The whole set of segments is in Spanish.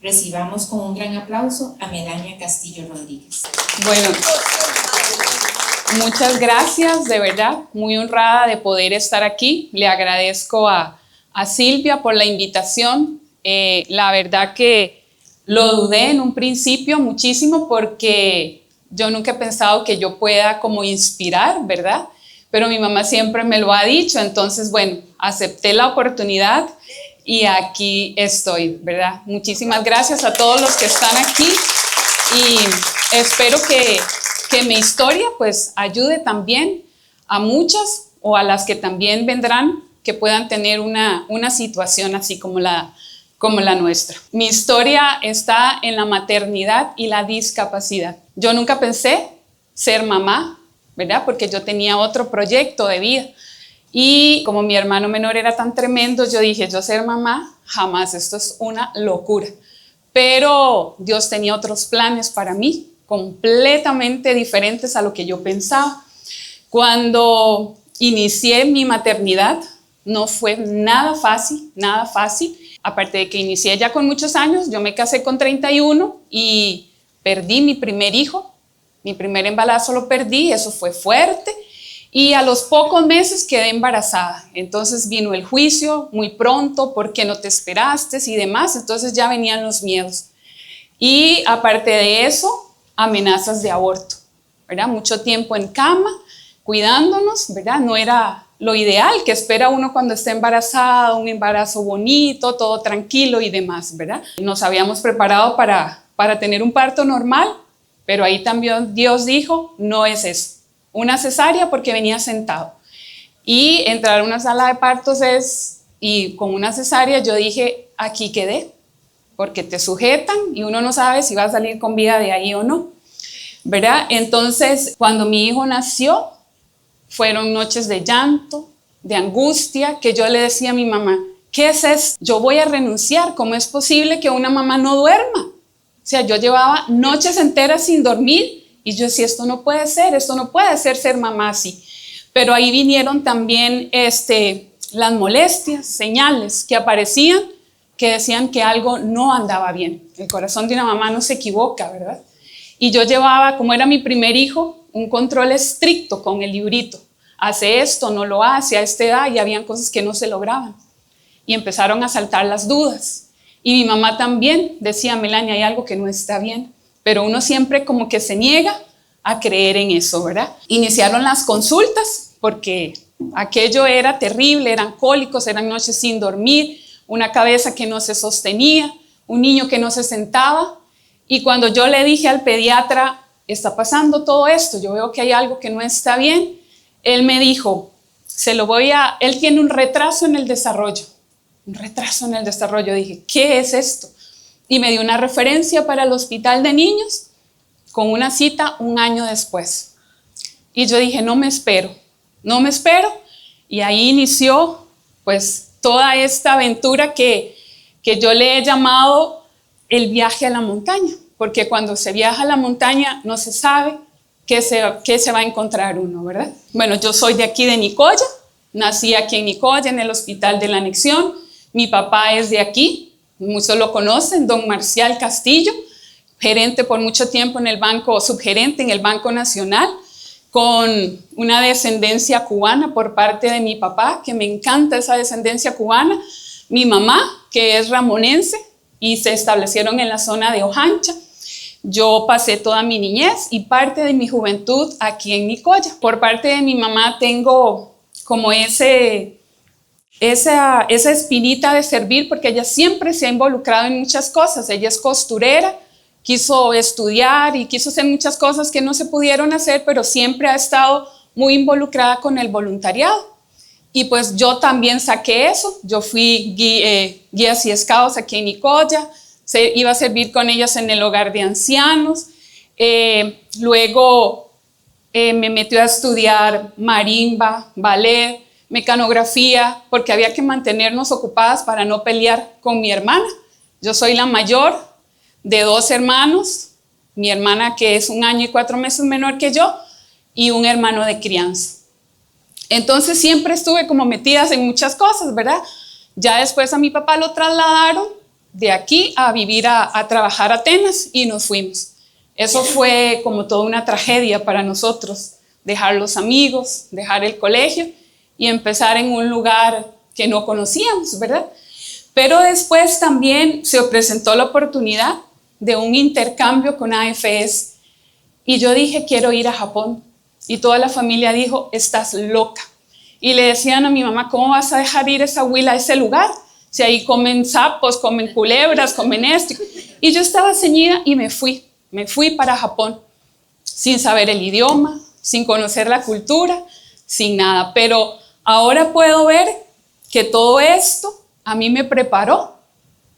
Recibamos con un gran aplauso a Melania Castillo Rodríguez. Bueno, muchas gracias, de verdad, muy honrada de poder estar aquí. Le agradezco a Silvia por la invitación. La verdad que lo dudé en un principio muchísimo porque yo nunca he pensado que yo pueda como inspirar, ¿verdad? Pero mi mamá siempre me lo ha dicho, entonces, bueno, acepté la oportunidad y aquí estoy, ¿verdad? Muchísimas gracias a todos los que están aquí y espero que mi historia pues ayude también a muchas o a las que también vendrán que puedan tener una situación así como la nuestra. Mi historia está en la maternidad y la discapacidad. Yo nunca pensé ser mamá, ¿verdad? Porque yo tenía otro proyecto de vida. Y como mi hermano menor era tan tremendo, yo dije, yo ser mamá, jamás, esto es una locura. Pero Dios tenía otros planes para mí, completamente diferentes a lo que yo pensaba. Cuando inicié mi maternidad, no fue nada fácil, nada fácil. Aparte de que inicié ya con muchos años, yo me casé con 31 y perdí mi primer hijo. Mi primer embarazo lo perdí, eso fue fuerte. Y a los pocos meses quedé embarazada. Entonces vino el juicio muy pronto, ¿por qué no te esperaste? Y demás. Entonces ya venían los miedos. Y aparte de eso, amenazas de aborto, ¿verdad? Mucho tiempo en cama, cuidándonos, ¿verdad? No era lo ideal que espera uno cuando está embarazado, un embarazo bonito, todo tranquilo y demás, ¿verdad? Nos habíamos preparado para tener un parto normal, pero ahí también Dios dijo, no es eso. Una cesárea porque venía sentado. Y entrar a una sala de partos y con una cesárea yo dije, aquí quedé, porque te sujetan y uno no sabe si va a salir con vida de ahí o no, ¿verdad? Entonces, cuando mi hijo nació, fueron noches de llanto, de angustia, que yo le decía a mi mamá, ¿qué es esto? Yo voy a renunciar, ¿cómo es posible que una mamá no duerma? O sea, yo llevaba noches enteras sin dormir y yo decía, esto no puede ser mamá así. Pero ahí vinieron también las molestias, señales que aparecían, que decían que algo no andaba bien. El corazón de una mamá no se equivoca, ¿verdad? Y yo llevaba, como era mi primer hijo, un control estricto con el librito. Hace esto, no lo hace, a esta edad, y habían cosas que no se lograban. Y empezaron a saltar las dudas. Y mi mamá también decía, Melania, hay algo que no está bien. Pero uno siempre como que se niega a creer en eso, ¿verdad? Iniciaron las consultas porque aquello era terrible, eran cólicos, eran noches sin dormir, una cabeza que no se sostenía, un niño que no se sentaba. Y cuando yo le dije al pediatra, está pasando todo esto, yo veo que hay algo que no está bien, él me dijo, él tiene un retraso en el desarrollo. Un retraso en el desarrollo. Dije, ¿qué es esto? Y me dio una referencia para el hospital de niños con una cita un año después. Y yo dije, no me espero. Y ahí inició pues toda esta aventura que yo le he llamado el viaje a la montaña. Porque cuando se viaja a la montaña no se sabe qué se va a encontrar uno, ¿verdad? Bueno, yo soy de aquí de Nicoya, nací aquí en Nicoya, en el Hospital de la Anexión. Mi papá es de aquí, muchos lo conocen, don Marcial Castillo, gerente por mucho tiempo subgerente en el Banco Nacional, con una descendencia cubana por parte de mi papá, que me encanta esa descendencia cubana. Mi mamá, que es ramonense, y se establecieron en la zona de Ojancha. Yo pasé toda mi niñez y parte de mi juventud aquí en Nicoya. Por parte de mi mamá tengo como esa espinita de servir, porque ella siempre se ha involucrado en muchas cosas. Ella es costurera, quiso estudiar y quiso hacer muchas cosas que no se pudieron hacer, pero siempre ha estado muy involucrada con el voluntariado. Y pues yo también saqué eso. Yo fui guías y scouts aquí en Nicoya, iba a servir con ellas en el hogar de ancianos. Luego me metió a estudiar marimba, ballet, mecanografía, porque había que mantenernos ocupadas para no pelear con mi hermana. Yo soy la mayor de 2 hermanos, mi hermana que es 1 año y 4 meses menor que yo, y un hermano de crianza. Entonces siempre estuve como metidas en muchas cosas, ¿verdad? Ya después a mi papá lo trasladaron de aquí a vivir a trabajar a Atenas y nos fuimos. Eso fue como toda una tragedia para nosotros, dejar los amigos, dejar el colegio y empezar en un lugar que no conocíamos, ¿verdad? Pero después también se presentó la oportunidad de un intercambio con AFS y yo dije, quiero ir a Japón. Y toda la familia dijo, estás loca. Y le decían a mi mamá, ¿cómo vas a dejar ir esa huila a ese lugar? Si ahí comen sapos, comen culebras, comen esto. Y yo estaba ceñida y me fui para Japón, sin saber el idioma, sin conocer la cultura, sin nada. Pero ahora puedo ver que todo esto a mí me preparó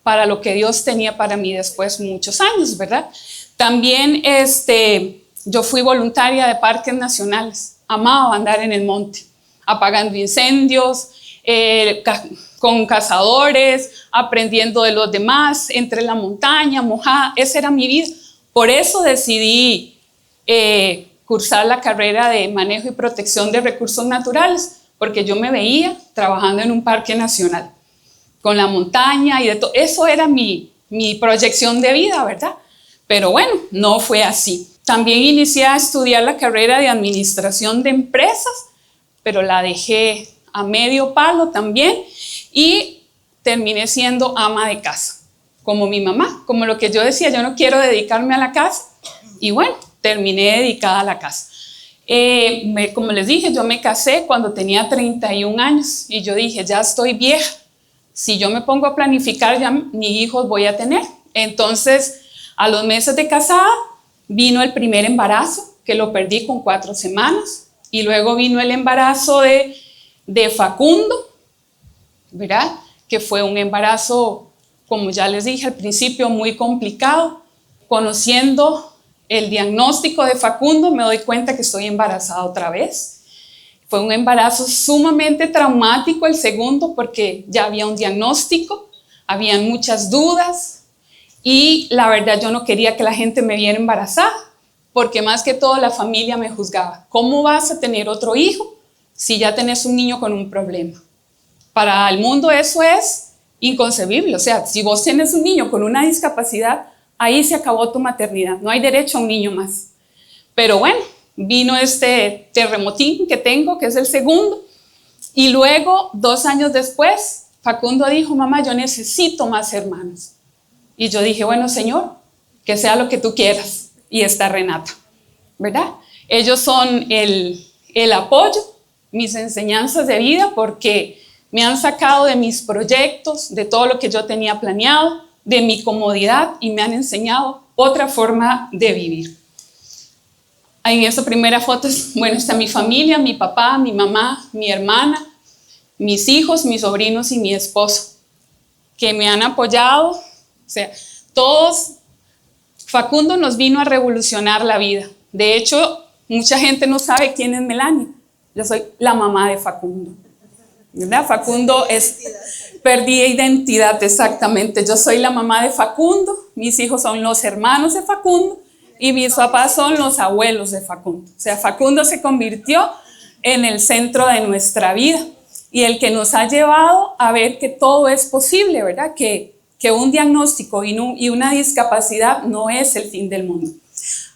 para lo que Dios tenía para mí después muchos años, ¿verdad? También yo fui voluntaria de parques nacionales, amaba andar en el monte, apagando incendios, con cazadores, aprendiendo de los demás, entre la montaña, mojada, esa era mi vida. Por eso decidí cursar la carrera de manejo y protección de recursos naturales, porque yo me veía trabajando en un parque nacional, con la montaña y de todo. Eso era mi proyección de vida, ¿verdad? Pero bueno, no fue así. También inicié a estudiar la carrera de administración de empresas, pero la dejé a medio palo también y terminé siendo ama de casa, como mi mamá, como lo que yo decía, yo no quiero dedicarme a la casa y bueno, terminé dedicada a la casa. Como les dije, yo me casé cuando tenía 31 años y yo dije, ya estoy vieja, si yo me pongo a planificar ya ni hijos voy a tener. Entonces, a los meses de casada vino el primer embarazo, que lo perdí con 4 semanas, y luego vino el embarazo de Facundo, ¿verdad? Que fue un embarazo, como ya les dije al principio, muy complicado. Conociendo el diagnóstico de Facundo, me doy cuenta que estoy embarazada otra vez. Fue un embarazo sumamente traumático el segundo, porque ya había un diagnóstico, habían muchas dudas, y la verdad yo no quería que la gente me viera embarazada, porque más que todo la familia me juzgaba. ¿Cómo vas a tener otro hijo si ya tenés un niño con un problema? Para el mundo eso es inconcebible. O sea, si vos tenés un niño con una discapacidad, ahí se acabó tu maternidad. No hay derecho a un niño más. Pero bueno, vino este terremotín que tengo, que es el segundo. Y luego, 2 años después, Facundo dijo, mamá, yo necesito más hermanos. Y yo dije, bueno, Señor, que sea lo que tú quieras. Y está Renata, ¿verdad? Ellos son el apoyo, mis enseñanzas de vida, porque me han sacado de mis proyectos, de todo lo que yo tenía planeado, de mi comodidad, y me han enseñado otra forma de vivir. En esta primera foto, bueno, está mi familia, mi papá, mi mamá, mi hermana, mis hijos, mis sobrinos y mi esposo, que me han apoyado. O sea, todos. Facundo nos vino a revolucionar la vida. De hecho, mucha gente no sabe quién es Melania. Yo soy la mamá de Facundo, ¿verdad? Facundo perdí identidad, exactamente. Yo soy la mamá de Facundo, mis hijos son los hermanos de Facundo y mis papás son los abuelos de Facundo. O sea, Facundo se convirtió en el centro de nuestra vida y el que nos ha llevado a ver que todo es posible, ¿verdad? Que un diagnóstico y una discapacidad no es el fin del mundo.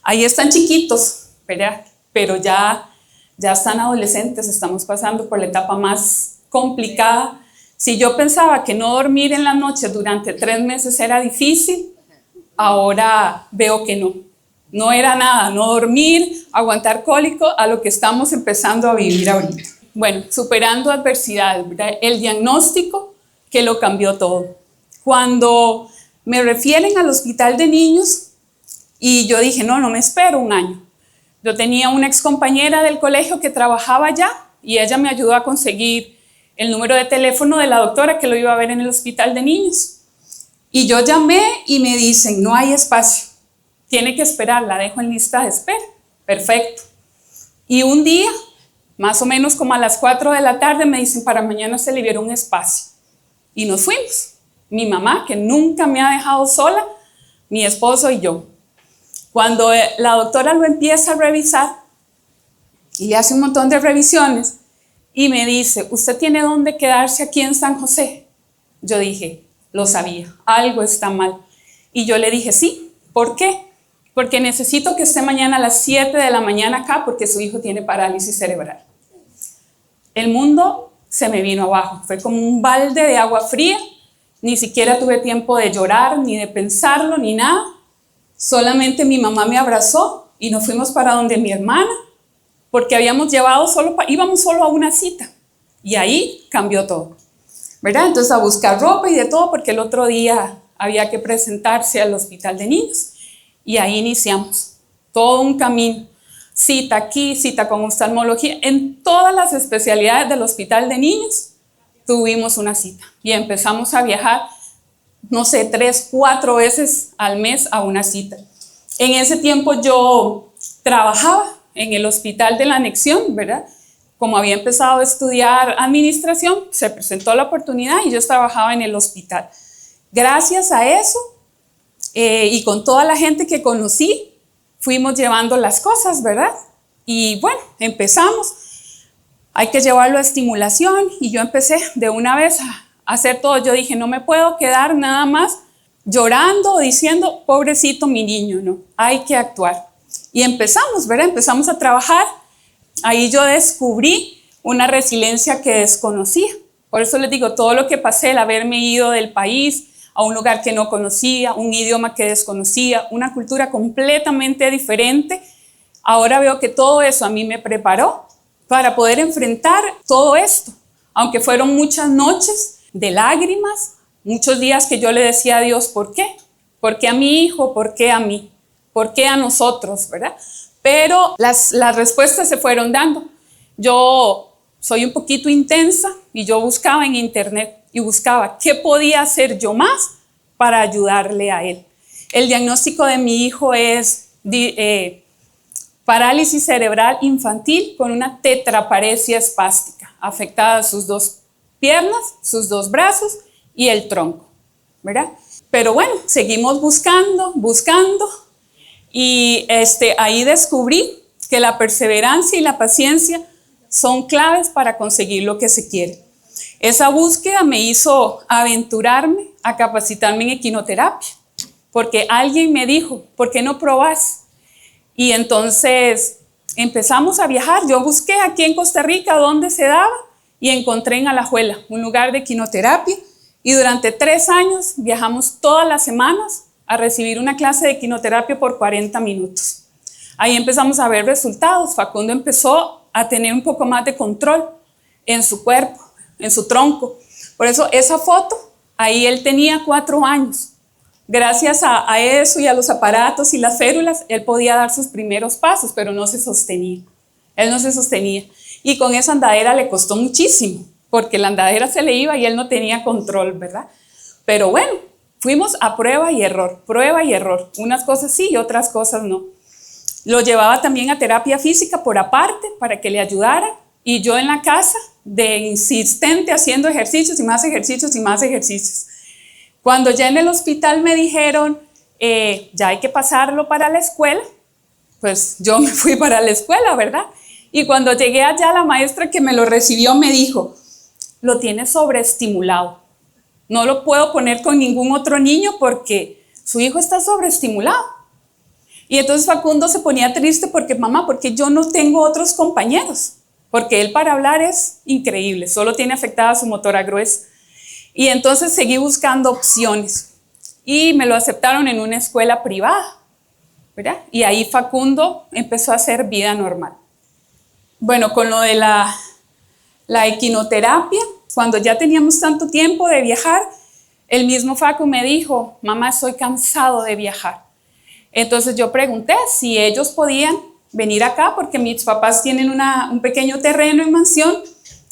Ahí están chiquitos, ¿verdad? Pero ya están adolescentes, estamos pasando por la etapa más complicada. Si yo pensaba que no dormir en la noche durante 3 meses era difícil, ahora veo que no era nada, no dormir, aguantar cólico, a lo que estamos empezando a vivir ahorita. Bueno, superando adversidades, ¿verdad? El diagnóstico que lo cambió todo. Cuando me refieren al hospital de niños, y yo dije, no me espero 1 año. Yo tenía una excompañera del colegio que trabajaba allá y ella me ayudó a conseguir el número de teléfono de la doctora que lo iba a ver en el hospital de niños. Y yo llamé y me dicen, no hay espacio, tiene que esperar, la dejo en lista de espera. Perfecto. Y un día, más o menos como a las 4 de la tarde, me dicen, para mañana se liberó un espacio. Y nos fuimos. Mi mamá, que nunca me ha dejado sola, mi esposo y yo. Cuando la doctora lo empieza a revisar y le hace un montón de revisiones y me dice, ¿usted tiene dónde quedarse aquí en San José? Yo dije, lo sabía, algo está mal. Y yo le dije, sí, ¿por qué? Porque necesito que esté mañana a las 7 de la mañana acá porque su hijo tiene parálisis cerebral. El mundo se me vino abajo, fue como un balde de agua fría, ni siquiera tuve tiempo de llorar, ni de pensarlo, ni nada. Solamente mi mamá me abrazó y nos fuimos para donde mi hermana, porque íbamos solo a una cita y ahí cambió todo, ¿verdad? Entonces a buscar ropa y de todo porque el otro día había que presentarse al hospital de niños y ahí iniciamos todo un camino, cita aquí, cita con oftalmología, en todas las especialidades del hospital de niños tuvimos una cita y empezamos a viajar, no sé, 3, 4 veces al mes a una cita. En ese tiempo yo trabajaba en el hospital de la anexión, ¿verdad? Como había empezado a estudiar administración, se presentó la oportunidad y yo trabajaba en el hospital. Gracias a eso y con toda la gente que conocí, fuimos llevando las cosas, ¿verdad? Y bueno, empezamos. Hay que llevarlo a estimulación y yo empecé de una vez a hacer todo. Yo dije, no me puedo quedar nada más llorando o diciendo, pobrecito mi niño, no, hay que actuar. Y empezamos, ¿verdad? Empezamos a trabajar. Ahí yo descubrí una resiliencia que desconocía. Por eso les digo, todo lo que pasé, el haberme ido del país a un lugar que no conocía, un idioma que desconocía, una cultura completamente diferente, ahora veo que todo eso a mí me preparó para poder enfrentar todo esto. Aunque fueron muchas noches de lágrimas, muchos días que yo le decía a Dios, ¿por qué? ¿Por qué a mi hijo? ¿Por qué a mí? ¿Por qué a nosotros? ¿Verdad? Pero las respuestas se fueron dando. Yo soy un poquito intensa y yo buscaba en internet y buscaba qué podía hacer yo más para ayudarle a él. El diagnóstico de mi hijo es parálisis cerebral infantil con una tetraparesia espástica, afectada a sus 2 piernas, sus 2 brazos y el tronco, ¿verdad? Pero bueno, seguimos buscando y ahí descubrí que la perseverancia y la paciencia son claves para conseguir lo que se quiere. Esa búsqueda me hizo aventurarme a capacitarme en equinoterapia, porque alguien me dijo, ¿por qué no probás? Y entonces empezamos a viajar. Yo busqué aquí en Costa Rica dónde se daba y encontré en Alajuela un lugar de equinoterapia y durante 3 años viajamos todas las semanas a recibir una clase de equinoterapia por 40 minutos. Ahí empezamos a ver resultados. Facundo empezó a tener un poco más de control en su cuerpo, en su tronco. Por eso esa foto, ahí él tenía 4 años. Gracias a eso y a los aparatos y las férulas, él podía dar sus primeros pasos, pero no se sostenía. Él no se sostenía. Y con esa andadera le costó muchísimo, porque la andadera se le iba y él no tenía control, ¿verdad? Pero bueno, fuimos a prueba y error. Unas cosas sí y otras cosas no. Lo llevaba también a terapia física por aparte para que le ayudara. Y yo en la casa, de insistente, haciendo ejercicios y más ejercicios y más ejercicios. Cuando ya en el hospital me dijeron, ya hay que pasarlo para la escuela, pues yo me fui para la escuela, ¿verdad? Y cuando llegué allá, la maestra que me lo recibió me dijo, lo tiene sobreestimulado. No lo puedo poner con ningún otro niño porque su hijo está sobreestimulado. Y entonces Facundo se ponía triste porque, mamá, porque yo no tengo otros compañeros. Porque él para hablar es increíble, solo tiene afectada su motora gruesa. Y entonces seguí buscando opciones y me lo aceptaron en una escuela privada, ¿verdad? Y ahí Facundo empezó a hacer vida normal. Bueno, con lo de la equinoterapia, cuando ya teníamos tanto tiempo de viajar, el mismo Facu me dijo, mamá, estoy cansado de viajar. Entonces yo pregunté si ellos podían venir acá, porque mis papás tienen un pequeño terreno en mansión,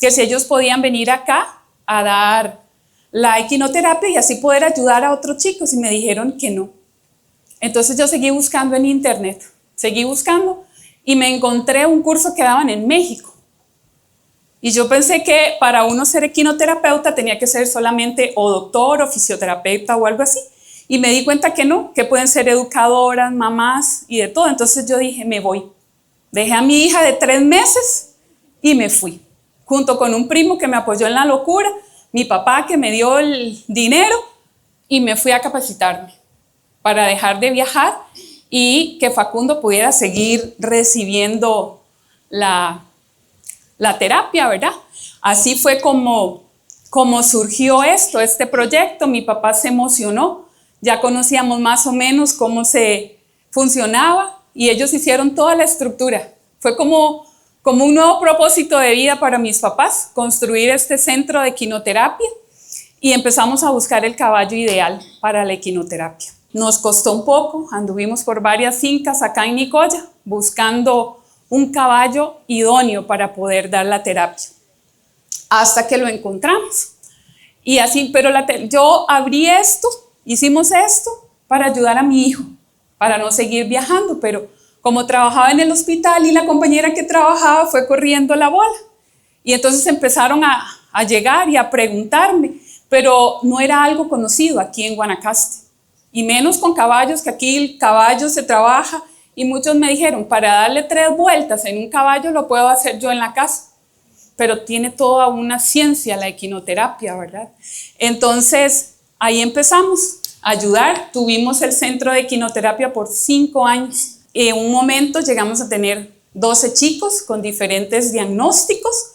que si ellos podían venir acá a dar la equinoterapia y así poder ayudar a otros chicos, y me dijeron que no. Entonces yo seguí buscando en internet, y me encontré un curso que daban en México. Y yo pensé que para uno ser equinoterapeuta tenía que ser solamente o doctor o fisioterapeuta o algo así. Y me di cuenta que no, que pueden ser educadoras, mamás y de todo. Entonces yo dije, me voy. Dejé a mi hija de 3 meses y me fui. Junto con un primo que me apoyó en la locura, mi papá que me dio el dinero, y me fui a capacitarme para dejar de viajar y que Facundo pudiera seguir recibiendo la terapia, ¿verdad? Así fue como surgió este proyecto. Mi papá se emocionó, ya conocíamos más o menos cómo se funcionaba y ellos hicieron toda la estructura. Fue como un nuevo propósito de vida para mis papás, construir este centro de equinoterapia, y empezamos a buscar el caballo ideal para la equinoterapia. Nos costó un poco, anduvimos por varias fincas acá en Nicoya buscando un caballo idóneo para poder dar la terapia, hasta que lo encontramos. Y así, pero yo abrí hicimos esto para ayudar a mi hijo, para no seguir viajando, pero como trabajaba en el hospital y la compañera que trabajaba fue corriendo la bola. Y entonces empezaron a llegar y a preguntarme, pero no era algo conocido aquí en Guanacaste, y menos con caballos, que aquí el caballo se trabaja, y muchos me dijeron, para darle 3 vueltas en un caballo lo puedo hacer yo en la casa, pero tiene toda una ciencia la equinoterapia, ¿verdad? Entonces ahí empezamos a ayudar, tuvimos el centro de equinoterapia por 5 años. En un momento llegamos a tener 12 chicos con diferentes diagnósticos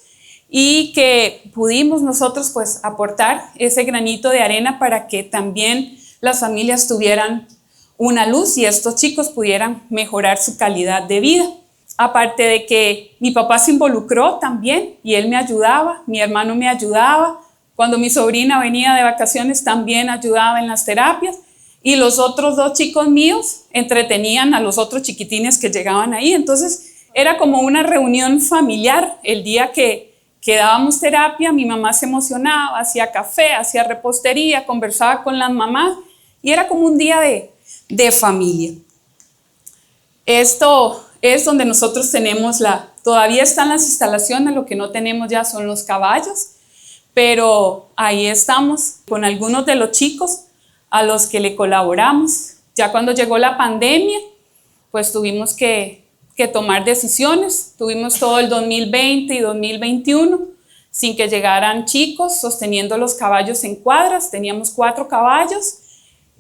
y que pudimos nosotros pues aportar ese granito de arena para que también las familias tuvieran una luz y estos chicos pudieran mejorar su calidad de vida. Aparte de que mi papá se involucró también y él me ayudaba, mi hermano me ayudaba. Cuando mi sobrina venía de vacaciones también ayudaba en las terapias, y los otros 2 chicos míos entretenían a los otros chiquitines que llegaban ahí. Entonces era como una reunión familiar. El día que dábamos terapia, mi mamá se emocionaba, hacía café, hacía repostería, conversaba con las mamás y era como un día de familia. Esto es donde nosotros tenemos todavía están las instalaciones, lo que no tenemos ya son los caballos, pero ahí estamos con algunos de los chicos a los que le colaboramos. Ya cuando llegó la pandemia, pues tuvimos que tomar decisiones. Tuvimos todo el 2020 y 2021 sin que llegaran chicos sosteniendo los caballos en cuadras. Teníamos 4 caballos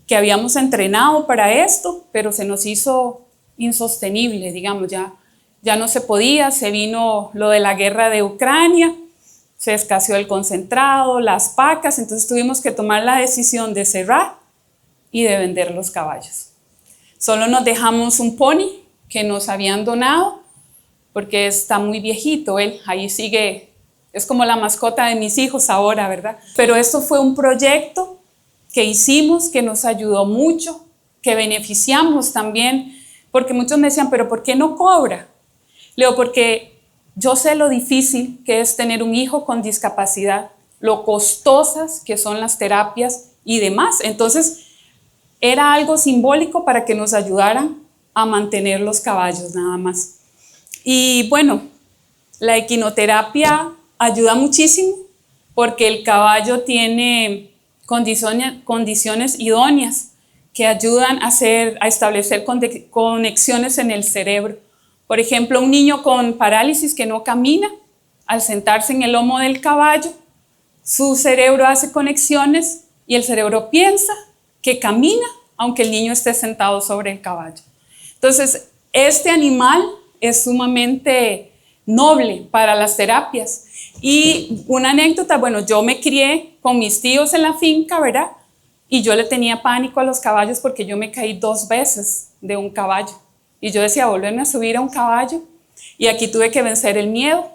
que habíamos entrenado para esto, pero se nos hizo insostenible, digamos, ya no se podía. Se vino lo de la guerra de Ucrania, se escaseó el concentrado, las pacas, entonces tuvimos que tomar la decisión de cerrar y de vender los caballos. Solo nos dejamos un pony que nos habían donado, porque está muy viejito, él ahí sigue, es como la mascota de mis hijos ahora, ¿verdad? Pero esto fue un proyecto que hicimos, que nos ayudó mucho, que beneficiamos también, porque muchos me decían, ¿pero por qué no cobra? Le digo, porque yo sé lo difícil que es tener un hijo con discapacidad, lo costosas que son las terapias y demás. Entonces, era algo simbólico para que nos ayudaran a mantener los caballos nada más. Y bueno, la equinoterapia ayuda muchísimo porque el caballo tiene condiciones idóneas que ayudan a establecer conexiones en el cerebro. Por ejemplo, un niño con parálisis que no camina, al sentarse en el lomo del caballo, su cerebro hace conexiones y el cerebro piensa que camina, aunque el niño esté sentado sobre el caballo. Entonces, este animal es sumamente noble para las terapias. Y una anécdota, bueno, yo me crié con mis tíos en la finca, ¿verdad? Y yo le tenía pánico a los caballos porque yo me caí 2 veces de un caballo. Y yo decía, volverme a subir a un caballo. Y aquí tuve que vencer el miedo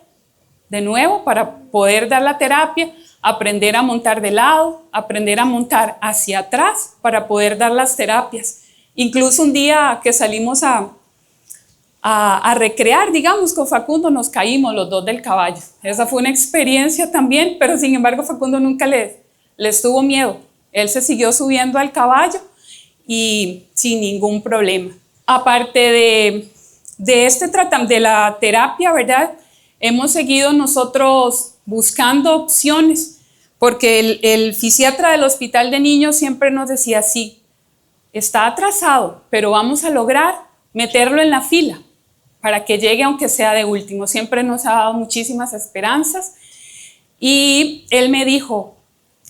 de nuevo para poder dar la terapia, aprender a montar de lado, aprender a montar hacia atrás para poder dar las terapias. Incluso un día que salimos a recrear, digamos, con Facundo, nos caímos los 2 del caballo. Esa fue una experiencia también, pero sin embargo Facundo nunca les tuvo miedo. Él se siguió subiendo al caballo y sin ningún problema. Aparte de la terapia, ¿verdad? Hemos seguido nosotros buscando opciones, porque el fisiatra del hospital de niños siempre nos decía, sí, está atrasado, pero vamos a lograr meterlo en la fila para que llegue aunque sea de último. Siempre nos ha dado muchísimas esperanzas. Y él me dijo,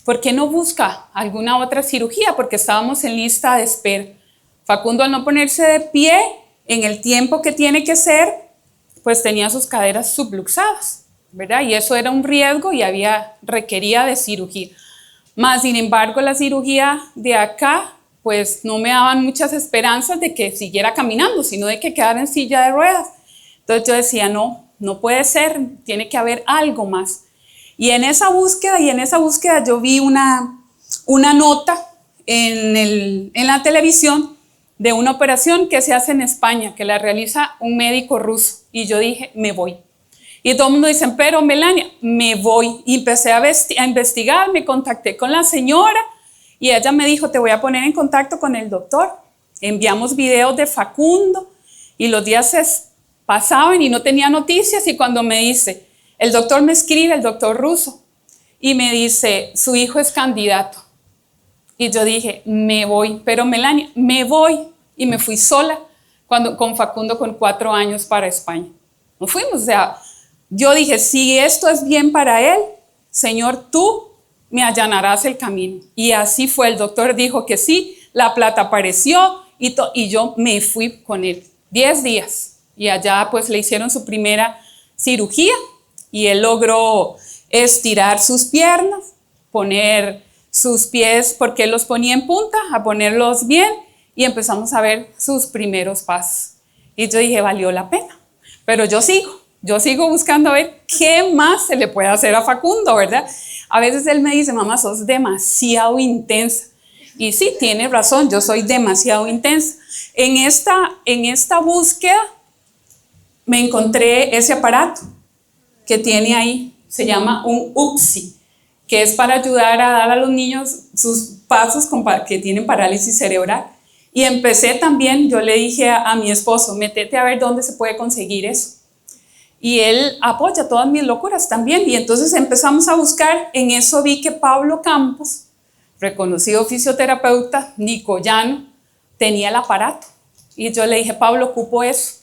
¿por qué no busca alguna otra cirugía? Porque estábamos en lista de espera. Facundo, al no ponerse de pie en el tiempo que tiene que ser, pues tenía sus caderas subluxadas, ¿verdad? Y eso era un riesgo y requería de cirugía. Más sin embargo, la cirugía de acá, pues no me daban muchas esperanzas de que siguiera caminando, sino de que quedara en silla de ruedas. Entonces yo decía, no puede ser, tiene que haber algo más. Y en esa búsqueda yo vi una nota en la televisión de una operación que se hace en España, que la realiza un médico ruso. Y yo dije, me voy. Y todo el mundo dice, pero Melania, me voy. Y empecé a investigar, me contacté con la señora y ella me dijo, te voy a poner en contacto con el doctor. Enviamos videos de Facundo y los días pasaban y no tenía noticias, y cuando me dice, el doctor me escribe, el doctor ruso, y me dice, su hijo es candidato. Y yo dije, me voy, pero Melania, me voy. Y me fui sola con Facundo con 4 años para España. Nos fuimos, o sea, yo dije, si esto es bien para él, Señor, tú me allanarás el camino. Y así fue, el doctor dijo que sí, la plata apareció y yo me fui con él 10 días. Y allá pues le hicieron su primera cirugía y él logró estirar sus piernas, poner sus pies, porque él los ponía en punta, a ponerlos bien, y empezamos a ver sus primeros pasos. Y yo dije, valió la pena. Pero yo sigo buscando a ver qué más se le puede hacer a Facundo, ¿verdad? A veces él me dice, mamá, sos demasiado intensa. Y sí, tiene razón, yo soy demasiado intensa. En esta búsqueda me encontré ese aparato que tiene ahí, se llama un UPSI, que es para ayudar a dar a los niños sus pasos que tienen parálisis cerebral. Y empecé también, yo le dije a mi esposo, métete a ver dónde se puede conseguir eso. Y él apoya todas mis locuras también. Y entonces empezamos a buscar, en eso vi que Pablo Campos, reconocido fisioterapeuta nicoyano, tenía el aparato. Y yo le dije, Pablo, ocupo eso.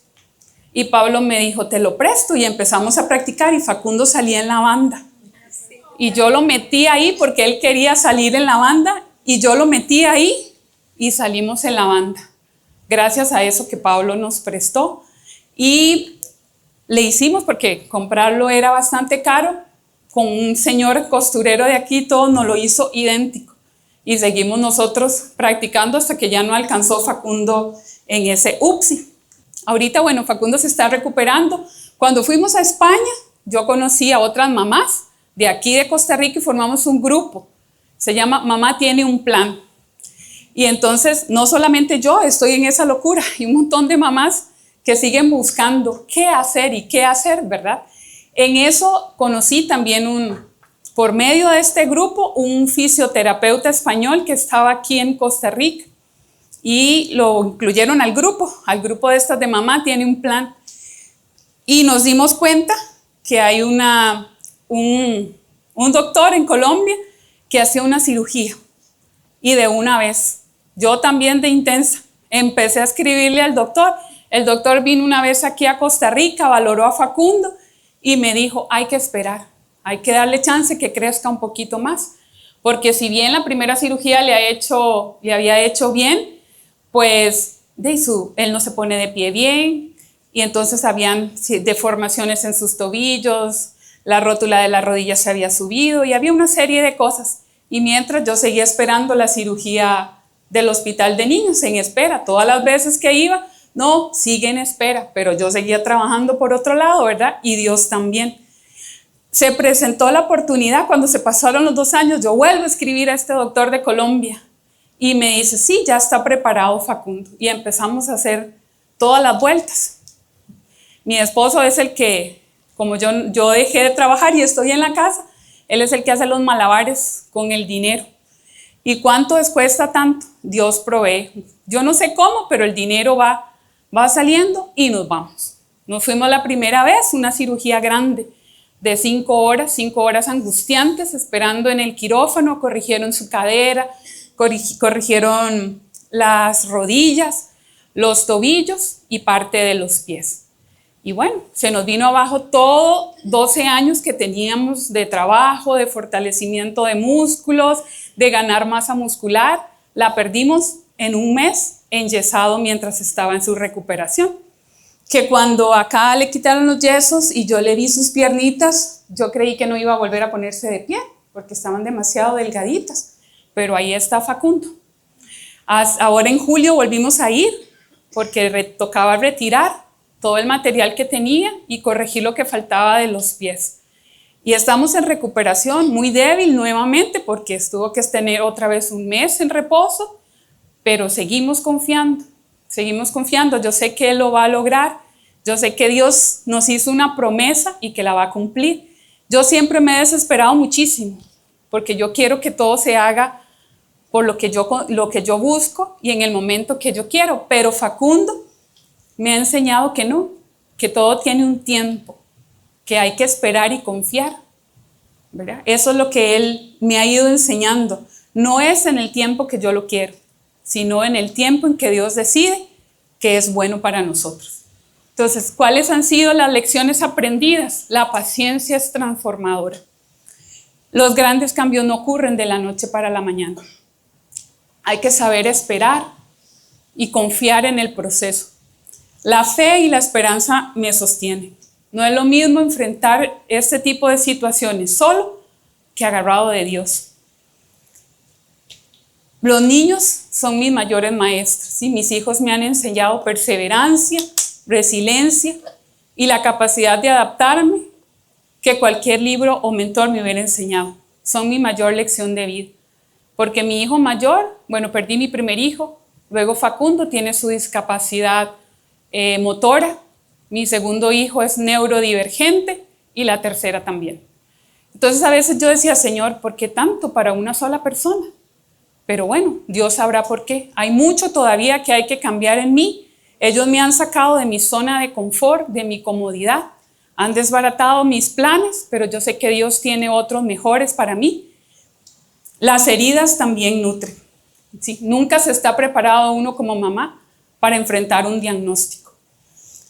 Y Pablo me dijo, te lo presto, y empezamos a practicar, y Facundo salía en la banda. Y yo lo metí ahí porque él quería salir en la banda, y yo lo metí ahí y salimos en la banda. Gracias a eso que Pablo nos prestó. Y le hicimos, porque comprarlo era bastante caro, con un señor costurero de aquí, todo nos lo hizo idéntico. Y seguimos nosotros practicando hasta que ya no alcanzó Facundo en ese UPSI. Ahorita, bueno, Facundo se está recuperando. Cuando fuimos a España, yo conocí a otras mamás de aquí de Costa Rica y formamos un grupo. Se llama Mamá Tiene un Plan. Y entonces, no solamente yo estoy en esa locura, hay un montón de mamás que siguen buscando qué hacer, ¿verdad? En eso conocí también por medio de este grupo, un fisioterapeuta español que estaba aquí en Costa Rica. Y lo incluyeron al grupo de estas de Mamá Tiene un Plan. Y nos dimos cuenta que hay un doctor en Colombia que hacía una cirugía. Y de una vez, yo también de intensa, empecé a escribirle al doctor. El doctor vino una vez aquí a Costa Rica, valoró a Facundo y me dijo, hay que esperar, hay que darle chance que crezca un poquito más. Porque si bien la primera cirugía le había hecho bien, pues él no se pone de pie bien, y entonces habían deformaciones en sus tobillos, la rótula de la rodilla se había subido y había una serie de cosas. Y mientras yo seguía esperando la cirugía del hospital de niños, en espera, todas las veces que iba, no, sigue en espera, pero yo seguía trabajando por otro lado, ¿verdad? Y Dios también. Se presentó la oportunidad cuando se pasaron los 2 años, yo vuelvo a escribir a este doctor de Colombia. Y me dice, sí, ya está preparado Facundo. Y empezamos a hacer todas las vueltas. Mi esposo es el que, como yo dejé de trabajar y estoy en la casa, él es el que hace los malabares con el dinero. ¿Y cuánto les cuesta tanto? Dios provee. Yo no sé cómo, pero el dinero va saliendo y nos vamos. Nos fuimos la primera vez, una cirugía grande de 5 horas angustiantes, esperando en el quirófano, corrigieron su cadera, corrigieron las rodillas, los tobillos y parte de los pies. Y bueno, se nos vino abajo todo 12 años que teníamos de trabajo, de fortalecimiento de músculos, de ganar masa muscular. La perdimos en un mes enyesado mientras estaba en su recuperación. Que cuando acá le quitaron los yesos y yo le vi sus piernitas, yo creí que no iba a volver a ponerse de pie porque estaban demasiado delgaditas. Pero ahí está Facundo. Ahora en julio volvimos a ir porque tocaba retirar todo el material que tenía y corregir lo que faltaba de los pies. Y estamos en recuperación, muy débil nuevamente porque tuvo que tener otra vez un mes en reposo, pero seguimos confiando. Yo sé que Él lo va a lograr, yo sé que Dios nos hizo una promesa y que la va a cumplir. Yo siempre me he desesperado muchísimo porque yo quiero que todo se haga por lo que yo busco y en el momento que yo quiero, pero Facundo me ha enseñado que no, que todo tiene un tiempo, que hay que esperar y confiar, ¿verdad? Eso es lo que Él me ha ido enseñando. No es en el tiempo que yo lo quiero, sino en el tiempo en que Dios decide que es bueno para nosotros. Entonces, ¿cuáles han sido las lecciones aprendidas? La paciencia es transformadora. Los grandes cambios no ocurren de la noche para la mañana. Hay que saber esperar y confiar en el proceso. La fe y la esperanza me sostienen. No es lo mismo enfrentar este tipo de situaciones solo que agarrado de Dios. Los niños son mis mayores maestros, ¿sí? Mis hijos me han enseñado perseverancia, resiliencia y la capacidad de adaptarme que cualquier libro o mentor me hubiera enseñado. Son mi mayor lección de vida. Porque mi hijo mayor, perdí mi primer hijo, luego Facundo tiene su discapacidad motora, mi segundo hijo es neurodivergente y la tercera también. Entonces a veces yo decía, Señor, ¿por qué tanto para una sola persona? Pero bueno, Dios sabrá por qué. Hay mucho todavía que hay que cambiar en mí. Ellos me han sacado de mi zona de confort, de mi comodidad, han desbaratado mis planes, pero yo sé que Dios tiene otros mejores para mí. Las heridas también nutren, ¿sí? Nunca se está preparado uno como mamá para enfrentar un diagnóstico.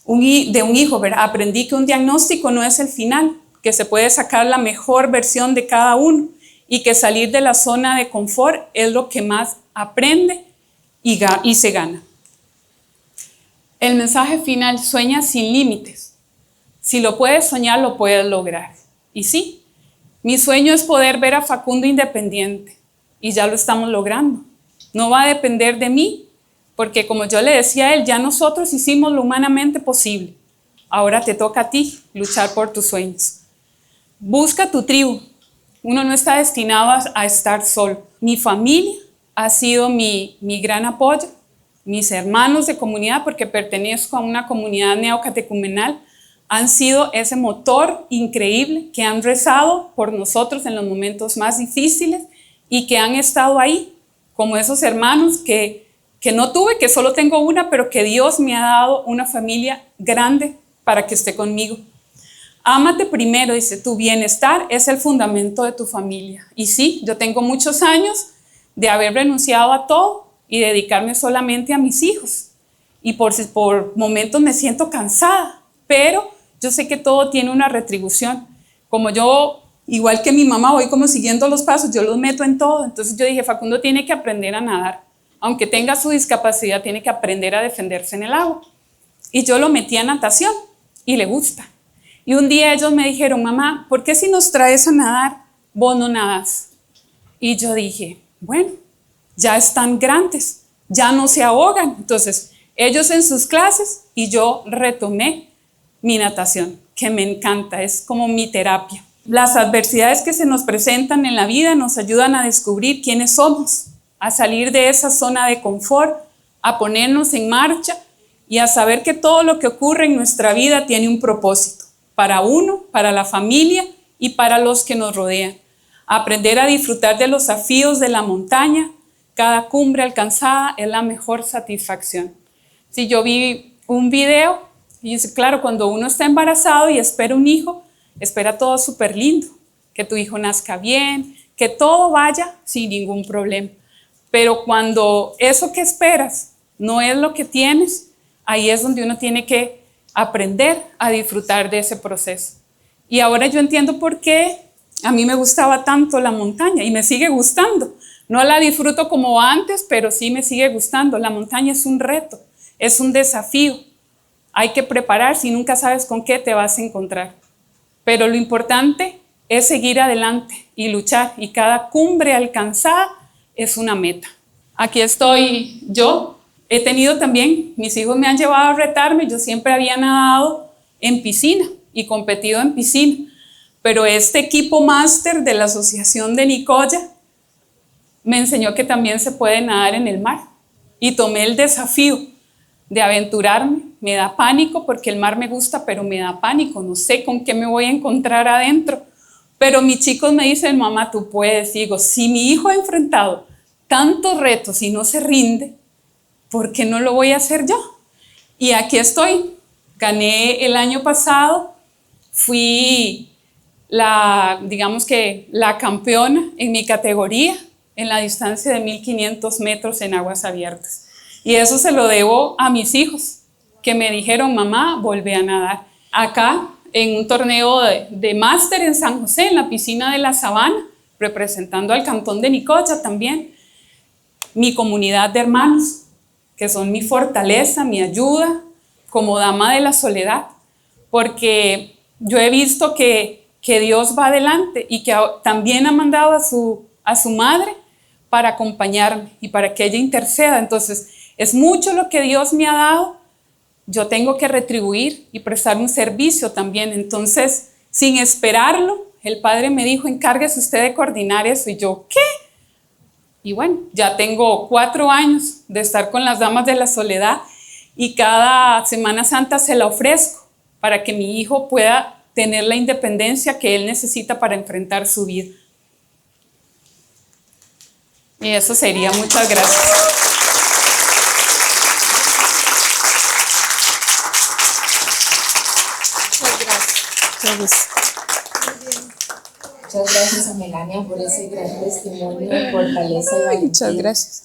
De un hijo, ¿verdad? Aprendí que un diagnóstico no es el final, que se puede sacar la mejor versión de cada uno y que salir de la zona de confort es lo que más aprende y se gana. El mensaje final: sueña sin límites. Si lo puedes soñar, lo puedes lograr. Y sí, mi sueño es poder ver a Facundo independiente y ya lo estamos logrando. No va a depender de mí, porque como yo le decía a él, ya nosotros hicimos lo humanamente posible. Ahora te toca a ti luchar por tus sueños. Busca tu tribu. Uno no está destinado a estar solo. Mi familia ha sido mi gran apoyo. Mis hermanos de comunidad, porque pertenezco a una comunidad neocatecumenal, han sido ese motor increíble que han rezado por nosotros en los momentos más difíciles y que han estado ahí, como esos hermanos que no tuve, que solo tengo una, pero que Dios me ha dado una familia grande para que esté conmigo. Ámate primero, dice, tu bienestar es el fundamento de tu familia. Y sí, yo tengo muchos años de haber renunciado a todo y dedicarme solamente a mis hijos. Y por momentos me siento cansada, pero yo sé que todo tiene una retribución. Como yo, igual que mi mamá, voy como siguiendo los pasos, yo los meto en todo. Entonces yo dije, Facundo tiene que aprender a nadar. Aunque tenga su discapacidad, tiene que aprender a defenderse en el agua. Y yo lo metí a natación y le gusta. Y un día ellos me dijeron, mamá, ¿por qué si nos traes a nadar, vos no nadas? Y yo dije, bueno, ya están grandes, ya no se ahogan. Entonces, ellos en sus clases y yo retomé mi natación, que me encanta, es como mi terapia. Las adversidades que se nos presentan en la vida nos ayudan a descubrir quiénes somos, a salir de esa zona de confort, a ponernos en marcha y a saber que todo lo que ocurre en nuestra vida tiene un propósito, para uno, para la familia y para los que nos rodean. Aprender a disfrutar de los desafíos de la montaña, cada cumbre alcanzada es la mejor satisfacción. Si yo vi un video, y claro, cuando uno está embarazado y espera un hijo, espera todo súper lindo, que tu hijo nazca bien, que todo vaya sin ningún problema. Pero cuando eso que esperas no es lo que tienes, ahí es donde uno tiene que aprender a disfrutar de ese proceso. Y ahora yo entiendo por qué a mí me gustaba tanto la montaña y me sigue gustando. No la disfruto como antes, pero sí me sigue gustando. La montaña es un reto, es un desafío. Hay que prepararse y nunca sabes con qué te vas a encontrar. Pero lo importante es seguir adelante y luchar. Y cada cumbre alcanzada es una meta. Aquí estoy yo. He tenido también, mis hijos me han llevado a retarme. Yo siempre había nadado en piscina y competido en piscina. Pero este equipo máster de la Asociación de Nicoya me enseñó que también se puede nadar en el mar. Y tomé el desafío de aventurarme. Me da pánico porque el mar me gusta, pero me da pánico. No sé con qué me voy a encontrar adentro. Pero mis chicos me dicen, mamá, tú puedes. Y digo, si mi hijo ha enfrentado tantos retos y no se rinde, ¿por qué no lo voy a hacer yo? Y aquí estoy. Gané el año pasado. Fui digamos que la campeona en mi categoría en la distancia de 1500 metros en aguas abiertas. Y eso se lo debo a mis hijos, que me dijeron, mamá, volvé a nadar. Acá, en un torneo de máster en San José, en la piscina de la Sabana, representando al cantón de Nicoya también, mi comunidad de hermanos, que son mi fortaleza, mi ayuda, como dama de la soledad, porque yo he visto que Dios va adelante y que también ha mandado a su madre para acompañarme y para que ella interceda. Entonces, es mucho lo que Dios me ha dado. Yo tengo que retribuir y prestar un servicio también. Entonces, sin esperarlo, el Padre me dijo, encárguese usted de coordinar eso. Y yo, ¿qué? Y bueno, ya tengo 4 años de estar con las Damas de la Soledad y cada Semana Santa se la ofrezco para que mi hijo pueda tener la independencia que él necesita para enfrentar su vida. Y eso sería. Muchas gracias. Muchas gracias a Melania por ese gran testimonio de fortaleza y valentía. Muchas gracias.